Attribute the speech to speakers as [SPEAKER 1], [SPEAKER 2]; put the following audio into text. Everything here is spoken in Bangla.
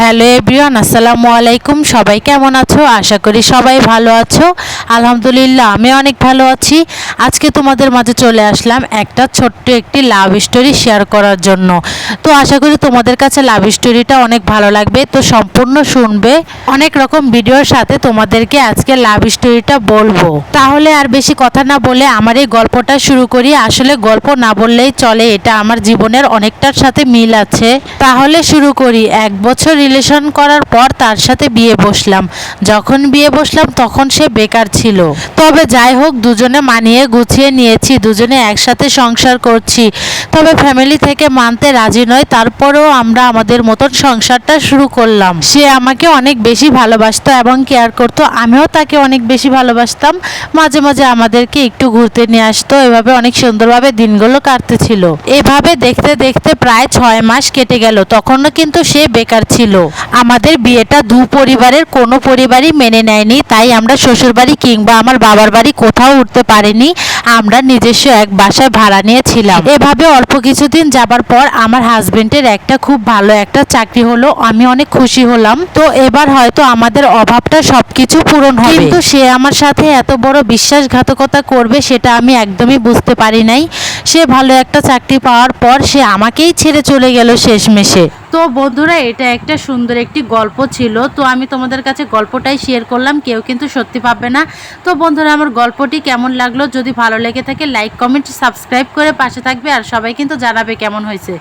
[SPEAKER 1] হ্যালো এভরিওয়ান, আসসালামু আলাইকুম। সবাই কেমন আছো? আশা করি সবাই ভালো আছো। আলহামদুলিল্লাহ আমি অনেক ভালো আছি। আজকে তোমাদের মাঝে চলে আসলাম একটা ছোট্ট একটি লাভ স্টোরি শেয়ার করার জন্য। তো আশা করি তোমাদের কাছে লাভ স্টোরিটা অনেক ভালো লাগবে, তো সম্পূর্ণ শুনবে। অনেক রকম ভিডিওর সাথে তোমাদেরকে আজকে লাভ স্টোরিটা বলবো। তাহলে আর বেশি কথা না বলে আমার এই গল্পটা শুরু করি। আসলে গল্প না বললেই চলে, এটা আমার জীবনের অনেকটার সাথে মিল আছে। তাহলে শুরু করি। 1 বছর রিলেশন করার পর তার সাথে বিয়ে বসলাম। যখন বিয়ে বসলাম তখন সে বেকার ছিল। তবে যাই হোক, দুজনে মানিয়ে গুছিয়ে নিয়েছি, দুজনে একসাথে সংসার করছি। তবে ফ্যামিলি থেকে মানতে রাজি নয়, তারপরেও আমরা আমাদের মতন সংসারটা শুরু করলাম। সে আমাকে অনেক বেশি ভালোবাসতো এবং কেয়ার করতো, আমিও তাকে অনেক বেশি ভালোবাসতাম। মাঝে মাঝে আমাদেরকে একটু ঘুরতে নিয়ে আসতো। এভাবে অনেক সুন্দরভাবে দিনগুলো কাটতেছিল। এভাবে দেখতে দেখতে প্রায় 6 মাস কেটে গেল। তখনও কিন্তু সে বেকার ছিল। আমাদের বিয়েটা দু পরিবারের কোনো পরিবারই মেনে নেয়নি, তাই আমরা শ্বশুরবাড়ি কিংবা আমার বাবার বাড়ি কোথাও উঠতে পারিনি। আমরা নিজস্ব এক বাসায় ভাড়া নিয়েছিলাম। এভাবে অল্প কিছুদিন যাবার পর আমার হাজবেন্ডের একটা খুব ভালো একটা চাকরি হলো। আমি অনেক খুশি হলাম। তো এবার হয়তো আমাদের অভাবটা সবকিছু পূরণ হবে। কিন্তু সে আমার সাথে এত বড় বিশ্বাসঘাতকতা করবে সেটা আমি একদমই বুঝতে পারি নাই। সে ভালো একটা চাকরি পাওয়ার পর সে আমাকেই ছেড়ে চলে গেল শেষমেশে। তো বন্ধুরা, এটা একটা সুন্দর একটি গল্প ছিল। তো আমি তোমাদের কাছে গল্পটাই শেয়ার করলাম, কেউ কিন্তু সত্যি পাবে না। তো বন্ধুরা, আমার গল্পটি কেমন লাগলো, যদি ভালো লেগে থাকে লাইক কমেন্ট সাবস্ক্রাইব করে পাশে থাকবে, আর সবাই কিন্তু জানাবে কেমন হয়েছে।